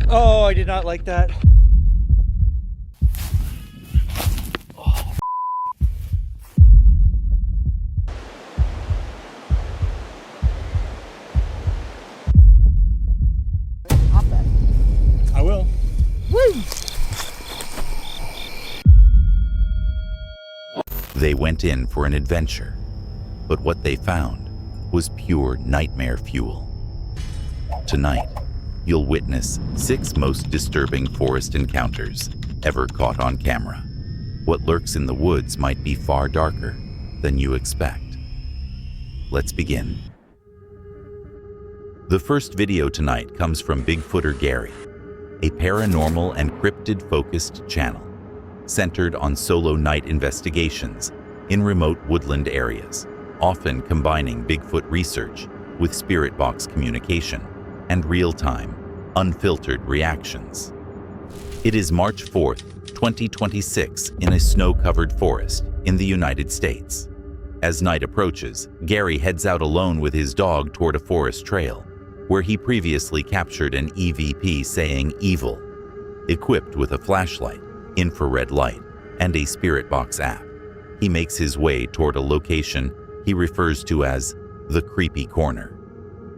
Oh, I did not like that. I will. Woo! They went in for an adventure, but what they found was pure nightmare fuel. Tonight, you'll witness 6 most disturbing forest encounters ever caught on camera. What lurks in the woods might be far darker than you expect. Let's begin. The first video tonight comes from Bigfooter Gary, a paranormal and cryptid-focused channel centered on solo night investigations in remote woodland areas, often combining Bigfoot research with spirit box communication and real-time, unfiltered reactions. It is March 4th, 2026 in a snow-covered forest in the United States. As night approaches, Gary heads out alone with his dog toward a forest trail, where he previously captured an EVP saying evil, equipped with a flashlight, infrared light, and a spirit box app. He makes his way toward a location he refers to as the creepy corner.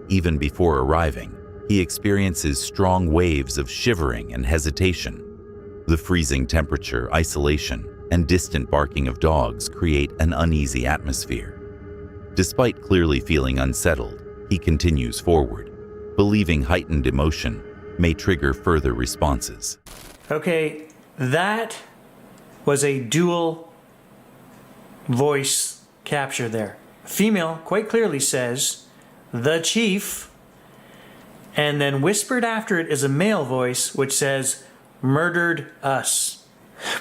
Even before arriving, he experiences strong waves of shivering and hesitation. The freezing temperature, isolation, and distant barking of dogs create an uneasy atmosphere. Despite clearly feeling unsettled, he continues forward, believing heightened emotion may trigger further responses. Okay, that was a dual voice capture there. Female quite clearly says, "The chief," and then whispered after it is a male voice which says, "Murdered us."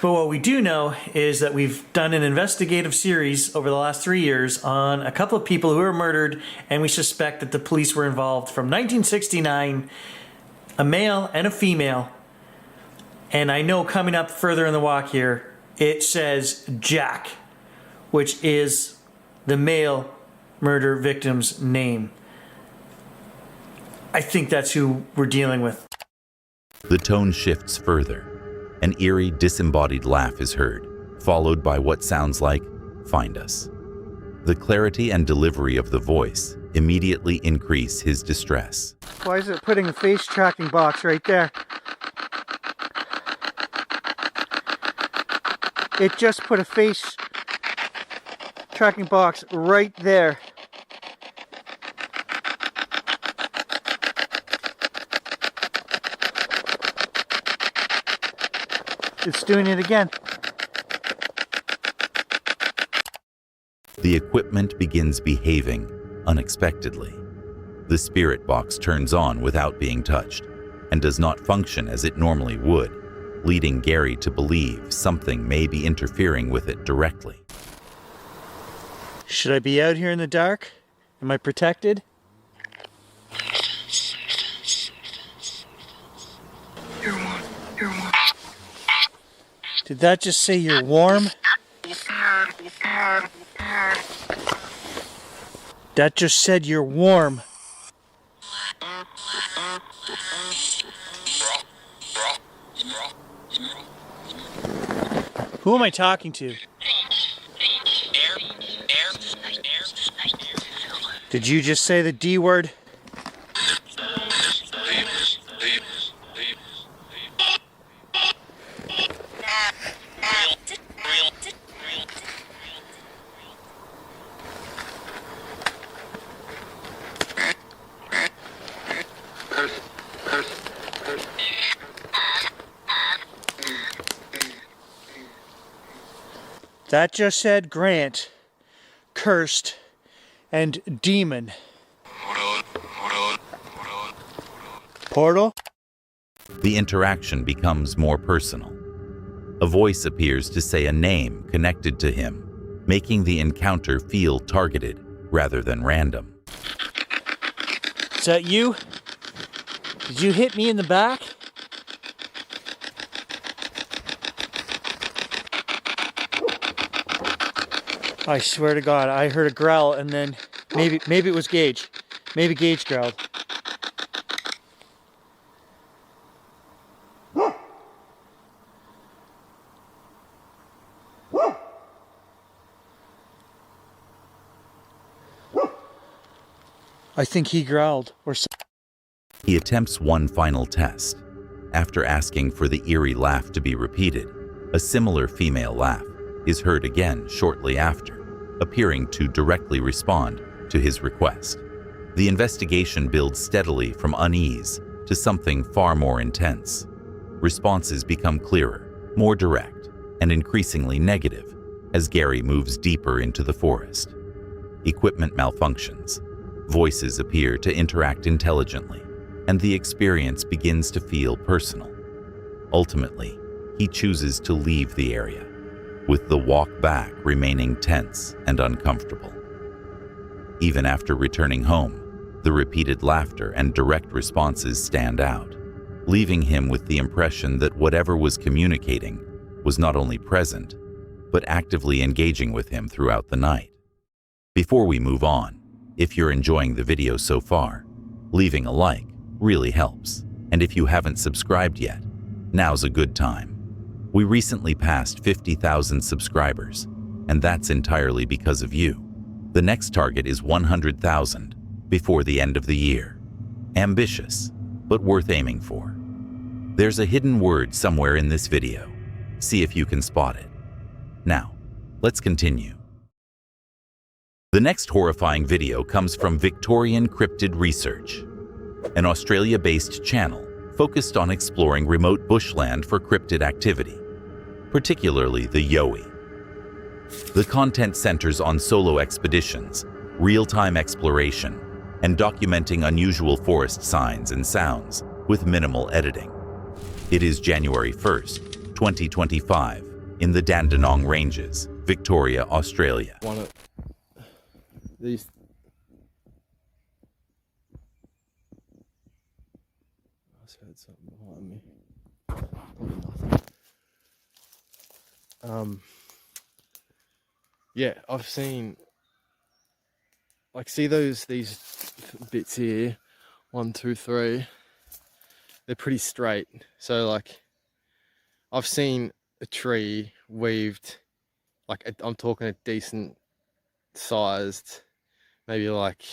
But what we do know is that we've done an investigative series over the last 3 years on a couple of people who were murdered, and we suspect that the police were involved from 1969, a male and a female. And I know coming up further in the walk here, it says Jack, which is the male murder victim's name. I think that's who we're dealing with. The tone shifts further. An eerie, disembodied laugh is heard, followed by what sounds like, "Find us." The clarity and delivery of the voice immediately increase his distress. Why is it putting a face tracking box right there? It just put a face tracking box right there. It's doing it again. The equipment begins behaving unexpectedly. The spirit box turns on without being touched and does not function as it normally would, leading Gary to believe something may be interfering with it directly. Should I be out here in the dark? Am I protected? You're warm. You're warm. Did that just say you're warm? That just said you're warm. Who am I talking to? Did you just say the D word? That just said Grant, cursed, and demon. Portal? The interaction becomes more personal. A voice appears to say a name connected to him, making the encounter feel targeted rather than random. Is that you? Did you hit me in the back? I swear to God, I heard a growl and then maybe it was Gage. Maybe Gage growled. I think he growled or He attempts one final test. After asking for the eerie laugh to be repeated, a similar female laugh is heard again shortly after, appearing to directly respond to his request. The investigation builds steadily from unease to something far more intense. Responses become clearer, more direct, and increasingly negative as Gary moves deeper into the forest. Equipment malfunctions, voices appear to interact intelligently, and the experience begins to feel personal. Ultimately, he chooses to leave the area, with the walk back remaining tense and uncomfortable. Even after returning home, the repeated laughter and direct responses stand out, leaving him with the impression that whatever was communicating was not only present, but actively engaging with him throughout the night. Before we move on, if you're enjoying the video so far, leaving a like really helps. And if you haven't subscribed yet, now's a good time. We recently passed 50,000 subscribers, and that's entirely because of you. The next target is 100,000 before the end of the year. Ambitious, but worth aiming for. There's a hidden word somewhere in this video. See if you can spot it. Now, let's continue. The next horrifying video comes from Victorian Cryptid Research, an Australia-based channel focused on exploring remote bushland for cryptid activity, particularly the Yowie. The content centers on solo expeditions, real-time exploration, and documenting unusual forest signs and sounds with minimal editing. It is January 1st, 2025, in the Dandenong Ranges, Victoria, Australia. These I just heard something behind me. Probably nothing. Yeah, I've seen, like, see these bits here, 1, 2, 3. They're pretty straight. So, like, I've seen a tree weaved, like, I'm talking a decent sized, maybe like,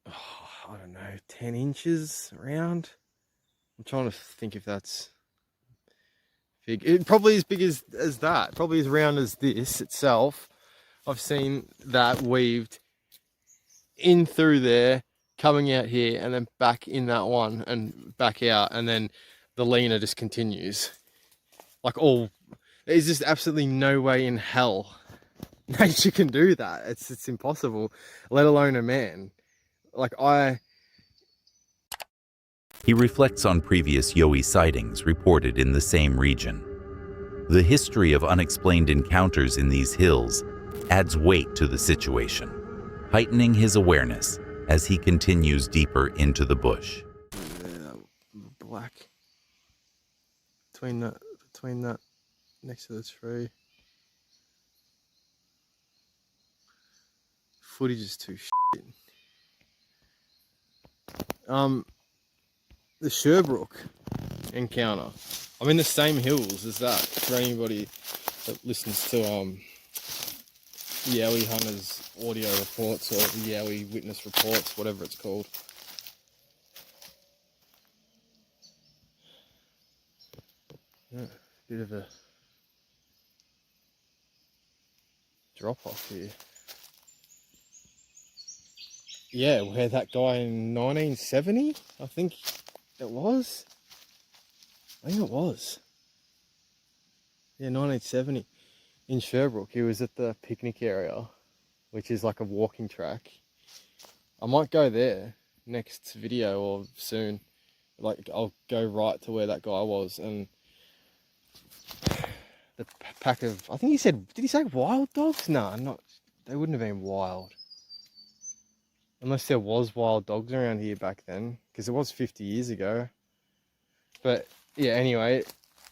I don't know, 10 inches around. I'm trying to think if that's big. It probably as big as that, probably as round as this itself. I've seen that weaved in through there, coming out here, and then back in that one, and back out, and then the leaner just continues. Like, there's just absolutely no way in hell nature can do that. It's impossible, let alone a man. Like, He reflects on previous Yowie sightings reported in the same region. The history of unexplained encounters in these hills adds weight to the situation, heightening his awareness as he continues deeper into the bush. Black between that next to the tree. Footage is too shit. The Sherbrooke encounter. I'm in the same hills as that. For anybody that listens to Yowie Hunters audio reports or the Yowie witness reports, whatever it's called. Yeah, bit of a drop off here. Yeah, where that guy in 1970, I think it was. I think it was. Yeah, 1970 in Sherbrooke. He was at the picnic area, which is like a walking track. I might go there next video or soon. Like, I'll go right to where that guy was, and the pack of, I think he said, did he say wild dogs? No, they wouldn't have been wild. Unless there was wild dogs around here back then, because it was 50 years ago. But yeah, anyway,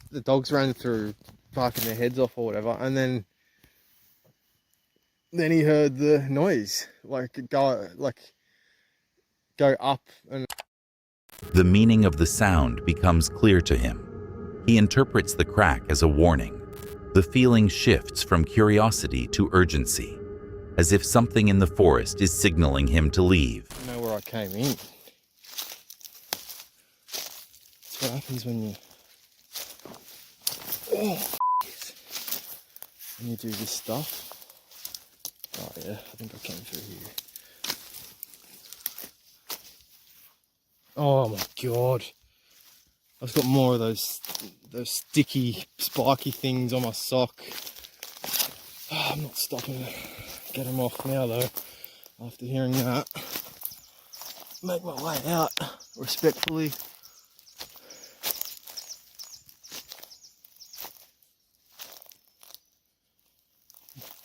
the dogs ran through, barking their heads off or whatever, and then he heard the noise, go up, and The meaning of the sound becomes clear to him. He interprets the crack as a warning. The feeling shifts from curiosity to urgency, as if something in the forest is signaling him to leave. I know where I came in. That's what happens when you... when you do this stuff. Oh yeah, I think I came through here. Oh my god. I've got more of those sticky, spiky things on my sock. Oh, I'm not stopping to get them off now though, after hearing that. Make my way out, respectfully.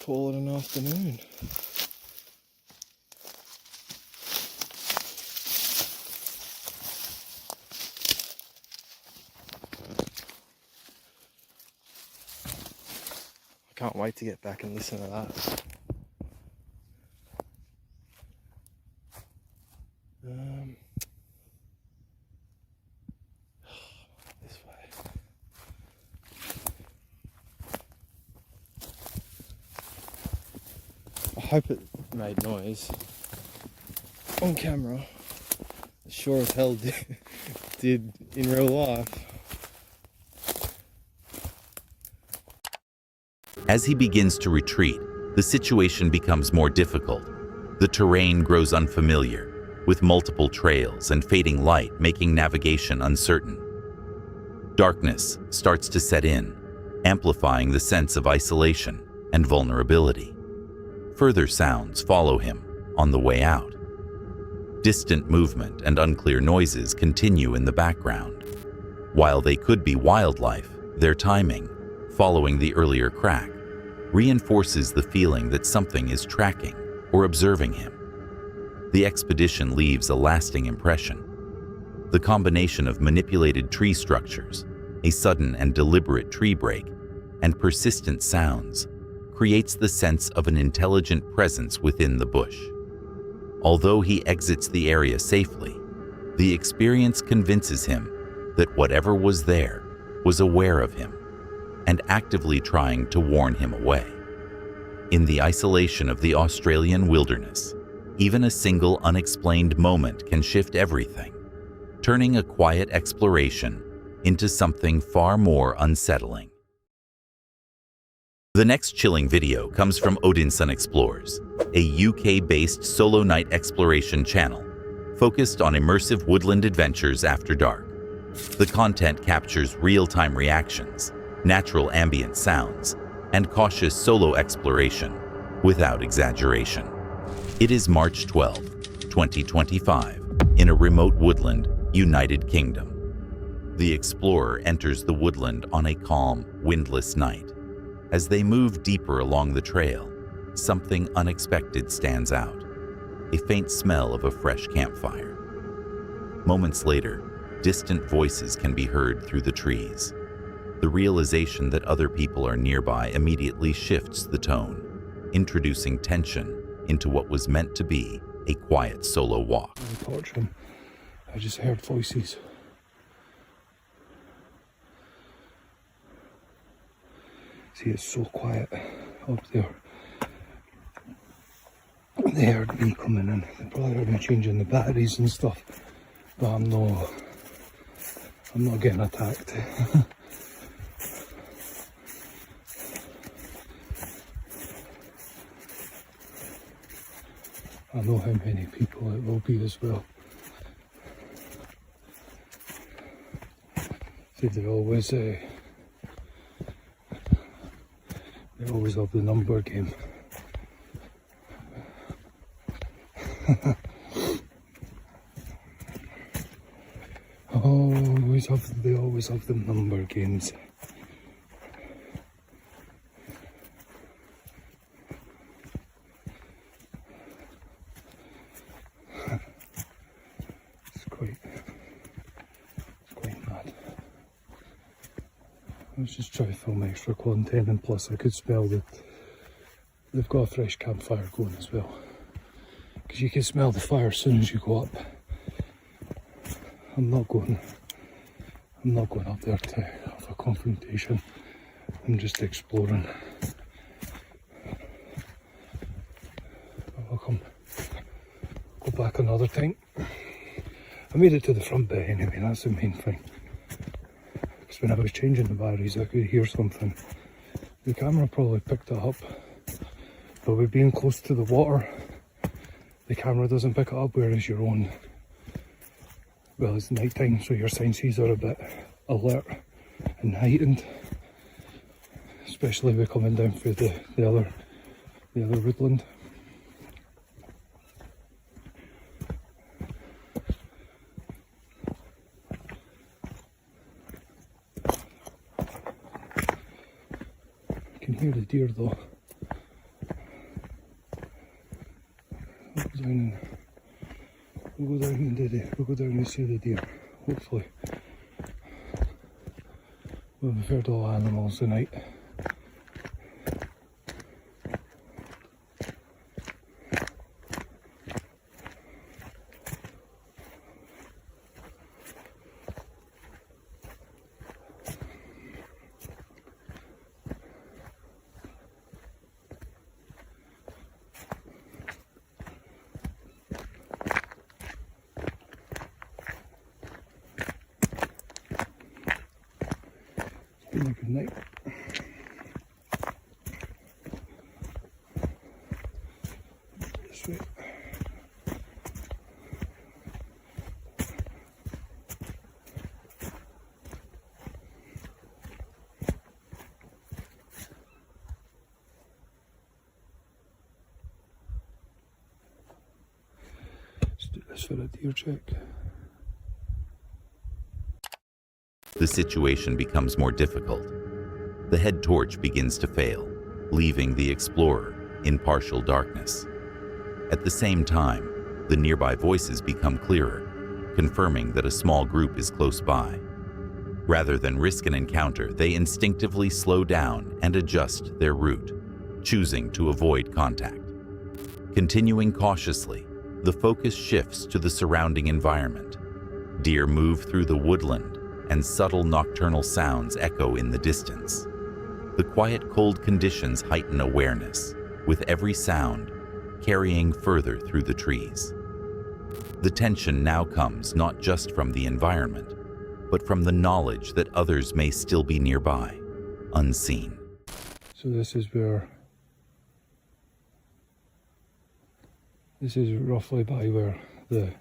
Call it an afternoon. I can't wait to get back and listen to that. This way. I hope it made noise on camera. It sure as hell did in real life. As he begins to retreat, the situation becomes more difficult. The terrain grows unfamiliar, with multiple trails and fading light making navigation uncertain. Darkness starts to set in, amplifying the sense of isolation and vulnerability. Further sounds follow him on the way out. Distant movement and unclear noises continue in the background. While they could be wildlife, their timing, following the earlier crack, reinforces the feeling that something is tracking or observing him. The expedition leaves a lasting impression. The combination of manipulated tree structures, a sudden and deliberate tree break, and persistent sounds creates the sense of an intelligent presence within the bush. Although he exits the area safely, the experience convinces him that whatever was there was aware of him and actively trying to warn him away. In the isolation of the Australian wilderness, even a single unexplained moment can shift everything, turning a quiet exploration into something far more unsettling. The next chilling video comes from Odinson Explores, a UK-based solo night exploration channel focused on immersive woodland adventures after dark. The content captures real-time reactions, natural ambient sounds, and cautious solo exploration without exaggeration. It is March 12, 2025, in a remote woodland, United Kingdom. The explorer enters the woodland on a calm, windless night. As they move deeper along the trail, something unexpected stands out, a faint smell of a fresh campfire. Moments later, distant voices can be heard through the trees. The realization that other people are nearby immediately shifts the tone, introducing tension into what was meant to be a quiet solo walk. I just heard voices. See, it's so quiet up there. They heard me coming in. They probably heard me changing the batteries and stuff. But I'm not getting attacked. I know how many people it will be as well. See, they always have the number game. They always have the number games. It's quite mad. I was just trying to film extra content, and plus I could smell that they've got a fresh campfire going as well. Because you can smell the fire as soon as you go up. I'm not going up there to have a confrontation. I'm just exploring. back another time. I made it to the front bit anyway, that's the main thing. Because when I was changing the batteries I could hear something. The camera probably picked it up, but with being close to the water, the camera doesn't pick it up, whereas your own, well, it's night time, so your senses are a bit alert and heightened, especially with coming down through the other woodland. I can hear the deer though. We'll go down and see the deer, hopefully. We've heard all animals tonight. It's been a good night. This way. Let's do this for a deer check. The situation becomes more difficult. The head torch begins to fail, leaving the explorer in partial darkness. At the same time, the nearby voices become clearer, confirming that a small group is close by. Rather than risk an encounter, they instinctively slow down and adjust their route, choosing to avoid contact. Continuing cautiously, the focus shifts to the surrounding environment. Deer move through the woodland, and subtle nocturnal sounds echo in the distance. The quiet, cold conditions heighten awareness, with every sound carrying further through the trees. The tension now comes not just from the environment, but from the knowledge that others may still be nearby, unseen. So this is roughly by where this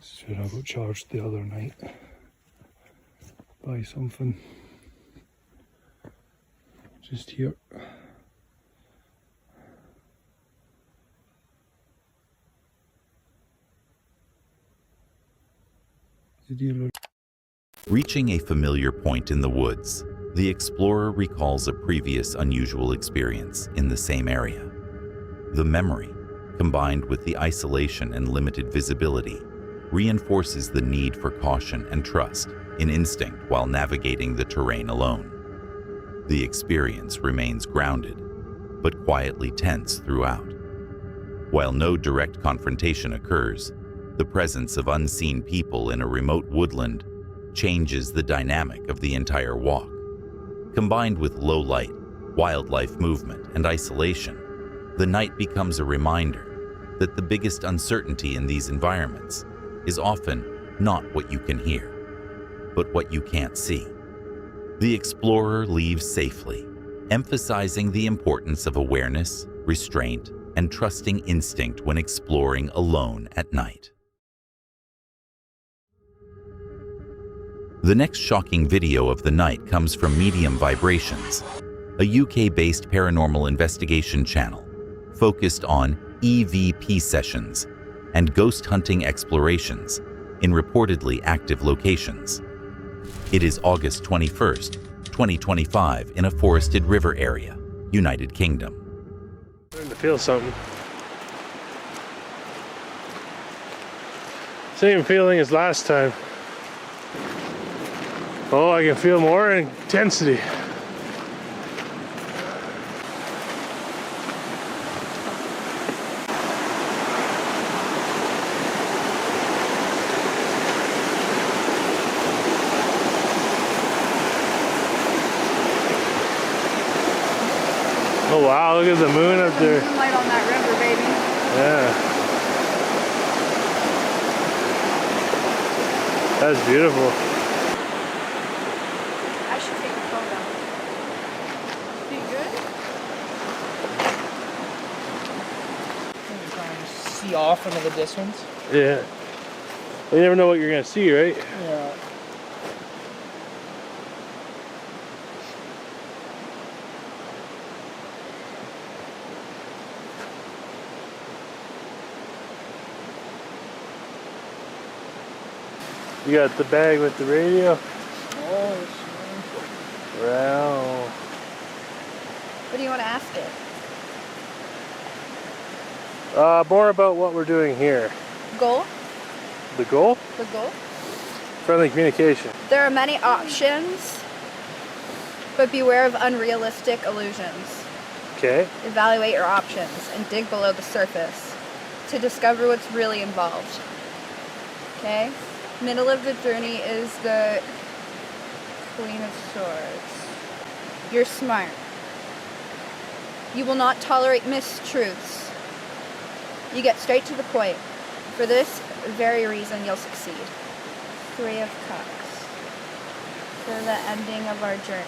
is where I got charged the other night by something. Just here. The dealer. Reaching a familiar point in the woods, the explorer recalls a previous unusual experience in the same area. The memory, combined with the isolation and limited visibility, reinforces the need for caution and trust in instinct while navigating the terrain alone. The experience remains grounded, but quietly tense throughout. While no direct confrontation occurs, the presence of unseen people in a remote woodland changes the dynamic of the entire walk. Combined with low light, wildlife movement, and isolation, the night becomes a reminder that the biggest uncertainty in these environments is often not what you can hear, but what you can't see. The explorer leaves safely, emphasizing the importance of awareness, restraint, and trusting instinct when exploring alone at night. The next shocking video of the night comes from Medium Vibrations, a UK-based paranormal investigation channel focused on EVP sessions and ghost hunting explorations in reportedly active locations. It is August 21st, 2025 in a forested river area, United Kingdom. I'm starting to feel something. Same feeling as last time. Oh, I can feel more intensity. Oh wow, look at the moon up there. Moonlight on that river, baby. Yeah. That's beautiful. I should take a photo. Be good? See off into the distance. Yeah. You never know what you're gonna see, right? Yeah. You got the bag with the radio. Oh, Wow. What do you want to ask it? More about what we're doing here. Goal? The goal? The goal? Friendly communication. There are many options, but beware of unrealistic illusions. Okay. Evaluate your options and dig below the surface to discover what's really involved. Okay? Middle of the journey is the Queen of Swords. You're smart. You will not tolerate mistruths. You get straight to the point. For this very reason, you'll succeed. Three of Cups. For the ending of our journey.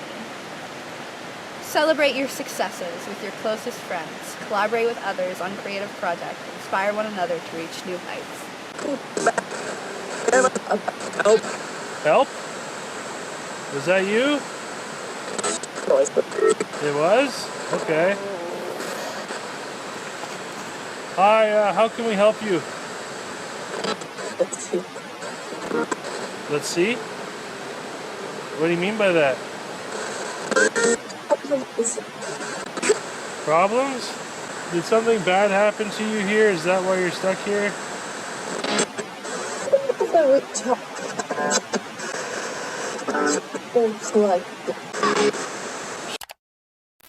Celebrate your successes with your closest friends. Collaborate with others on creative projects. Inspire one another to reach new heights. Help? Was that you? It was? Okay. Hi, how can we help you? Let's see. What do you mean by that? Problems? Did something bad happen to you here? Is that why you're stuck here?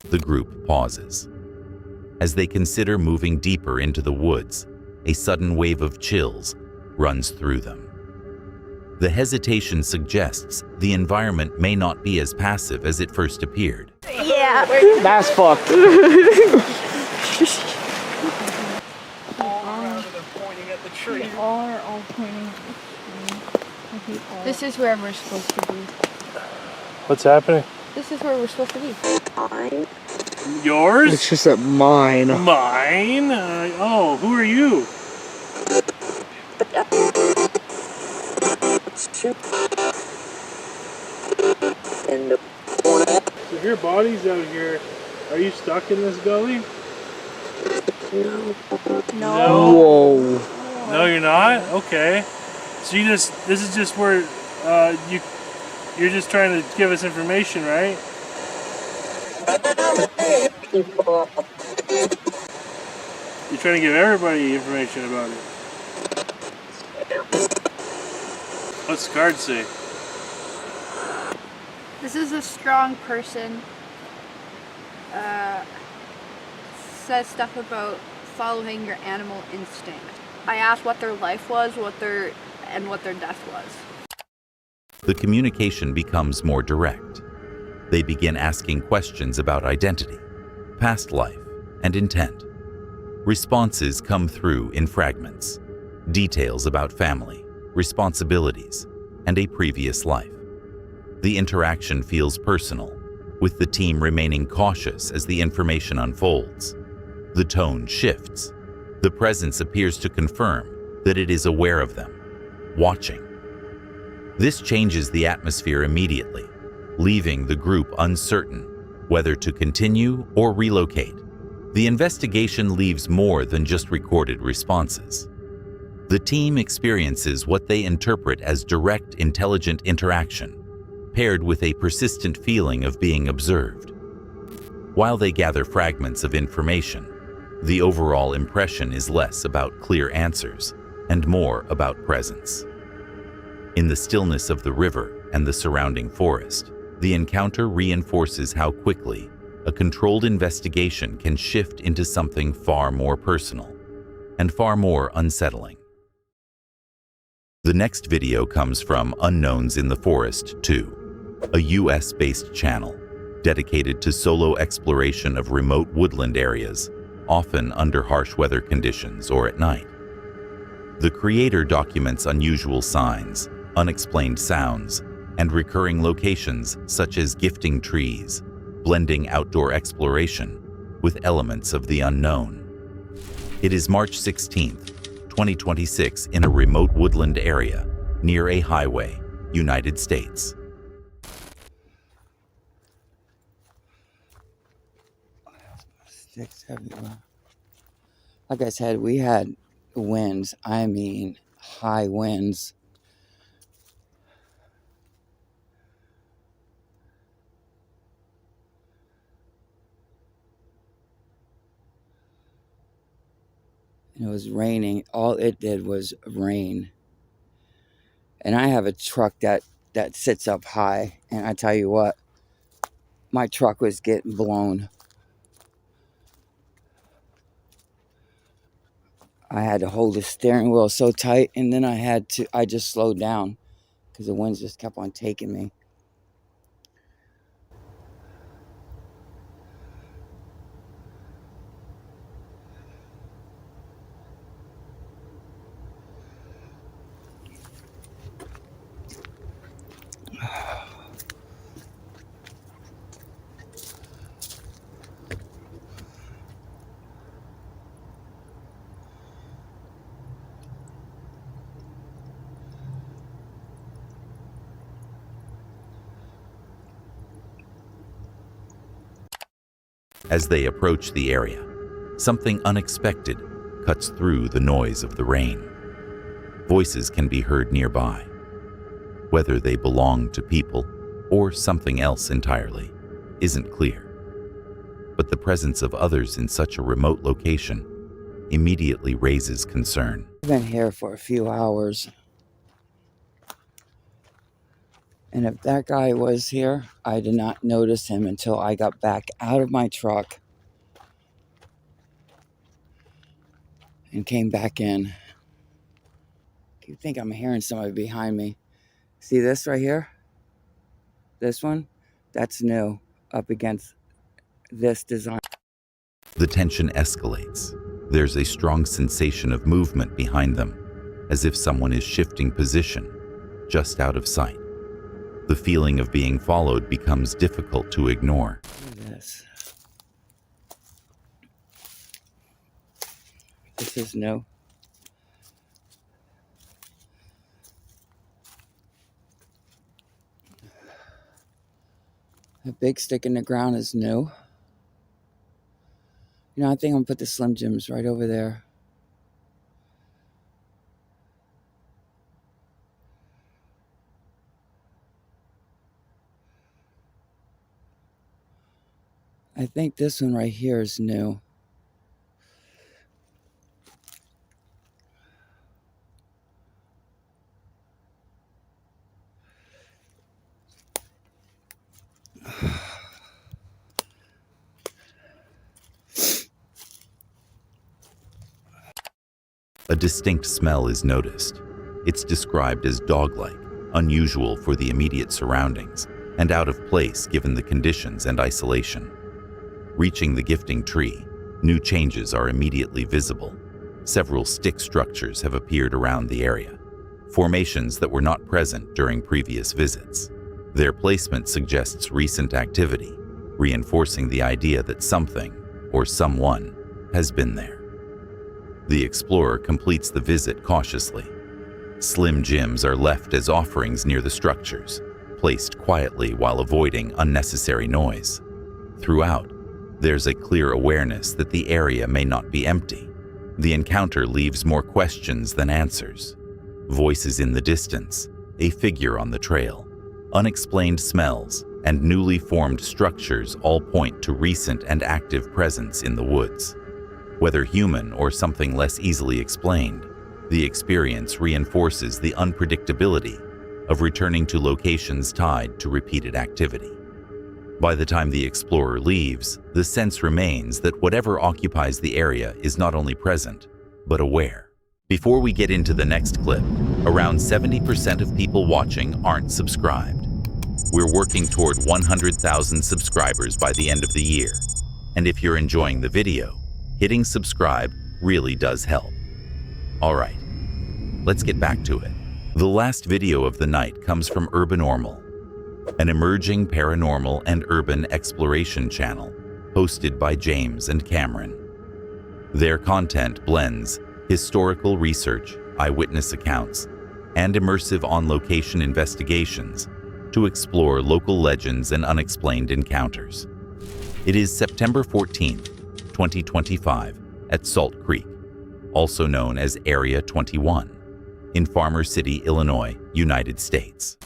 The group pauses. As they consider moving deeper into the woods, a sudden wave of chills runs through them. The hesitation suggests the environment may not be as passive as it first appeared. Yeah. that's fucked. This is where we're supposed to be. What's happening? This is where we're supposed to be. Yours? It's just that mine. Mine? Oh, who are you? So if your body's out here, are you stuck in this gully? No. Whoa. No, you're not? Okay. So this is just where you're just trying to give us information, right? You're trying to give everybody information about it. What's the card say? This is a strong person. Says stuff about following your animal instinct. I asked what their life was, what their death was. The communication becomes more direct. They begin asking questions about identity, past life, and intent. Responses come through in fragments, details about family, responsibilities, and a previous life. The interaction feels personal, with the team remaining cautious as the information unfolds. The tone shifts. The presence appears to confirm that it is aware of them, watching. This changes the atmosphere immediately, leaving the group uncertain whether to continue or relocate. The investigation leaves more than just recorded responses. The team experiences what they interpret as direct, intelligent interaction, paired with a persistent feeling of being observed. While they gather fragments of information, the overall impression is less about clear answers and more about presence. In the stillness of the river and the surrounding forest, the encounter reinforces how quickly a controlled investigation can shift into something far more personal and far more unsettling. The next video comes from Unknowns in the Forest 2, a US-based channel. dedicated to solo exploration of remote woodland areas, often under harsh weather conditions or at night. The creator documents unusual signs, unexplained sounds, and recurring locations such as gifting trees, blending outdoor exploration with elements of the unknown. It is March 16th, 2026 in a remote woodland area near a highway, United States. Sticks everywhere. Like I said, we had winds. I mean, high winds. And it was raining. All it did was rain. And I have a truck that sits up high. And I tell you what, my truck was getting blown. I had to hold the steering wheel so tight, and then I just slowed down because the winds just kept on taking me. As they approach the area, something unexpected cuts through the noise of the rain. Voices can be heard nearby. Whether they belong to people or something else entirely isn't clear. But the presence of others in such a remote location immediately raises concern. I've been here for a few hours. And if that guy was here, I did not notice him until I got back out of my truck and came back in. I think I'm hearing somebody behind me. See this right here? This one? That's new, up against this design. The tension escalates. There's a strong sensation of movement behind them, as if someone is shifting position, just out of sight. The feeling of being followed becomes difficult to ignore. Look at this. This is new. The big stick in the ground is new. You know, I think I'm gonna put the Slim Jims right over there. I think this one right here is new. A distinct smell is noticed. It's described as dog-like, unusual for the immediate surroundings, and out of place given the conditions and isolation. Reaching the gifting tree, new changes are immediately visible. Several stick structures have appeared around the area, formations that were not present during previous visits. Their placement suggests recent activity, reinforcing the idea that something, or someone, has been there. The explorer completes the visit cautiously. Slim Jims are left as offerings near the structures, placed quietly while avoiding unnecessary noise. Throughout, there's a clear awareness that the area may not be empty. The encounter leaves more questions than answers. Voices in the distance, a figure on the trail, unexplained smells, and newly formed structures all point to recent and active presence in the woods. Whether human or something less easily explained, the experience reinforces the unpredictability of returning to locations tied to repeated activity. By the time the explorer leaves, the sense remains that whatever occupies the area is not only present, but aware. Before we get into the next clip, around 70% of people watching aren't subscribed. We're working toward 100,000 subscribers by the end of the year. And if you're enjoying the video, hitting subscribe really does help. All right, let's get back to it. The last video of the night comes from Paranormal, an emerging paranormal and urban exploration channel hosted by James and Cameron. Their content blends historical research, eyewitness accounts, and immersive on-location investigations to explore local legends and unexplained encounters. It is September 14th, 2025 at Salt Creek, also known as Area 21, in Farmer City, Illinois, United States.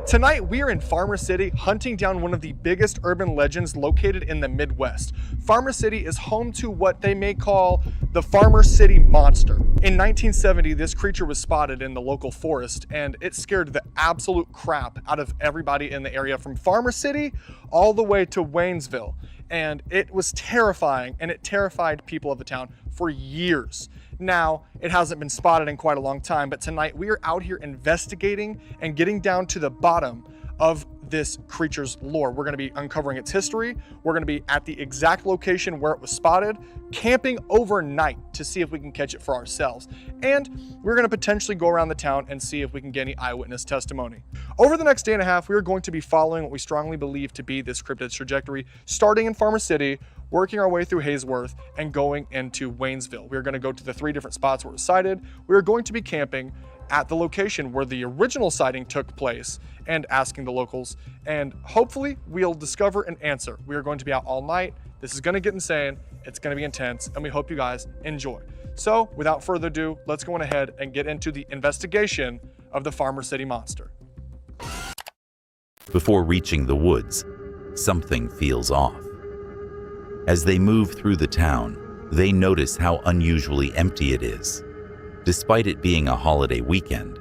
Tonight, we are in Farmer City hunting down one of the biggest urban legends located in the Midwest. Farmer City is home to what they may call the Farmer City Monster. In 1970, this creature was spotted in the local forest, and it scared the absolute crap out of everybody in the area from Farmer City all the way to Waynesville. And it was terrifying, and it terrified people of the town for years. Now, it hasn't been spotted in quite a long time, but tonight we are out here investigating and getting down to the bottom of this creature's lore. We're going to be uncovering its history. We're going to be at the exact location where it was spotted, camping overnight to see if we can catch it for ourselves. And we're going to potentially go around the town and see if we can get any eyewitness testimony. Over the next day and a half, we are going to be following what we strongly believe to be this cryptid's trajectory, starting in Farmer City, working our way through Hayesworth, and going into Waynesville. We're going to go to the 3 different spots where it was sighted. We're going to be camping at the location where the original sighting took place and asking the locals, and hopefully we'll discover an answer. We are going to be out all night. This is going to get insane. It's going to be intense, and we hope you guys enjoy. So without further ado, let's go on ahead and get into the investigation of the Farmer City Monster. Before reaching the woods, something feels off. As they move through the town, they notice how unusually empty it is. Despite it being a holiday weekend,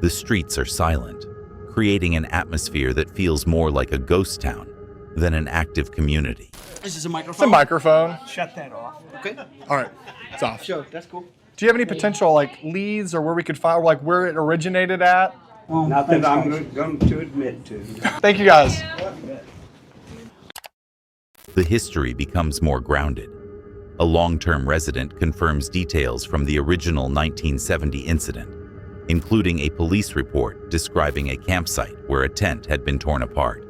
the streets are silent, creating an atmosphere that feels more like a ghost town than an active community. This is a microphone. It's a microphone. Shut that off. Okay. All right, it's off. Sure, that's cool. Do you have any potential leads or where we could find where it originated at? Not that I'm going to admit to. Thank you guys. The history becomes more grounded. A long-term resident confirms details from the original 1970 incident, including a police report describing a campsite where a tent had been torn apart.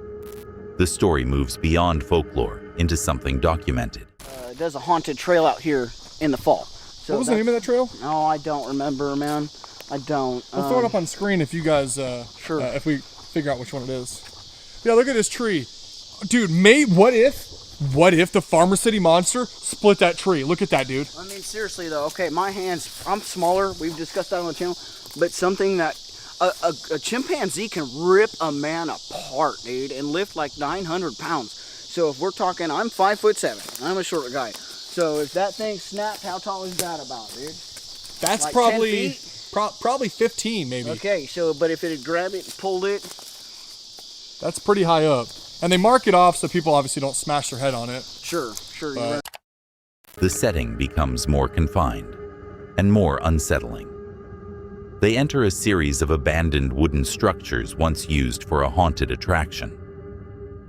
The story moves beyond folklore into something documented. There's a haunted trail out here in the fall. So What was the name of that trail? No, I don't remember, man. I don't. We'll throw it up on screen if you guys, Sure. if we figure out which one it is. Yeah, look at this tree. Dude, what if the Farmer City Monster split that tree? Look at that, dude. I mean, seriously though, okay, my hands, I'm smaller, we've discussed that on the channel, but something that, a chimpanzee can rip a man apart, dude, and lift like 900 pounds. So if we're talking, I'm 5'7", I'm a short guy. So if that thing snapped, how tall is that about, dude? That's Like probably 10 feet? probably 15 maybe. Okay, so, but if it had grabbed it and pulled it. That's pretty high up. And they mark it off so people obviously don't smash their head on it. Sure, you're right. The setting becomes more confined and more unsettling. They enter a series of abandoned wooden structures once used for a haunted attraction.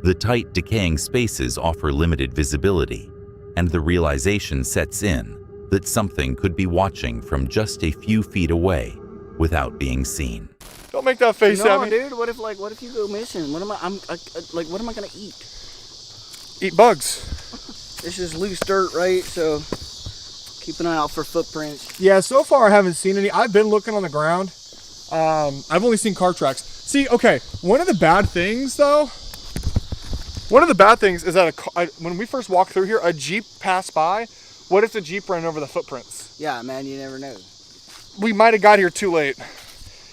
The tight, decaying spaces offer limited visibility, and the realization sets in that something could be watching from just a few feet away without being seen. Don't make that face at me. No, dude, what if you go missing? What am what am I gonna eat? Eat bugs. This is loose dirt, right? So keep an eye out for footprints. Yeah, so far I haven't seen any. I've been looking on the ground. I've only seen car tracks. See, okay, one of the bad things is that when we first walked through here, a Jeep passed by. What if the Jeep ran over the footprints? Yeah, man, you never know. We might have got here too late.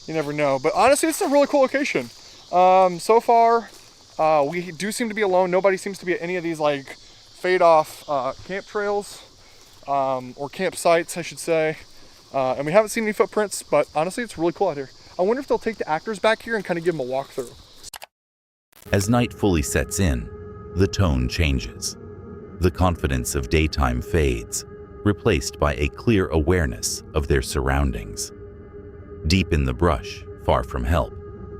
You never know. But honestly, it's a really cool location. So far, we do seem to be alone. Nobody seems to be at any of these fade off camp trails or campsites, I should say. And we haven't seen any footprints, but honestly, it's really cool out here. I wonder if they'll take the actors back here and kind of give them a walkthrough. As night fully sets in, the tone changes. The confidence of daytime fades, replaced by a clear awareness of their surroundings. Deep in the brush, far from help,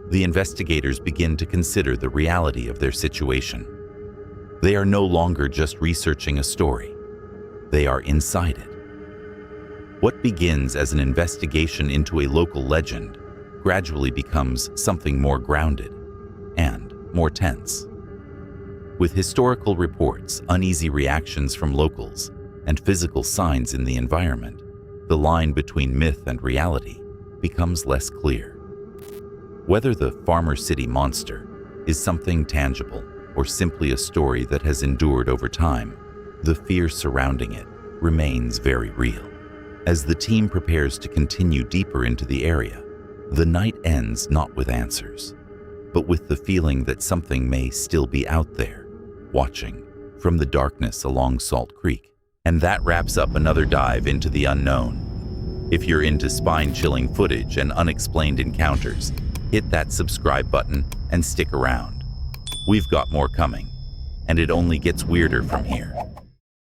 the investigators begin to consider the reality of their situation. They are no longer just researching a story. They are inside it. What begins as an investigation into a local legend gradually becomes something more grounded and more tense. With historical reports, uneasy reactions from locals, and physical signs in the environment, the line between myth and reality becomes less clear. Whether the Farmer City monster is something tangible or simply a story that has endured over time, the fear surrounding it remains very real. As the team prepares to continue deeper into the area, the night ends not with answers, but with the feeling that something may still be out there, watching from the darkness along Salt Creek. And that wraps up another dive into the unknown. If you're into spine-chilling footage and unexplained encounters, hit that subscribe button and stick around. We've got more coming, and it only gets weirder from here.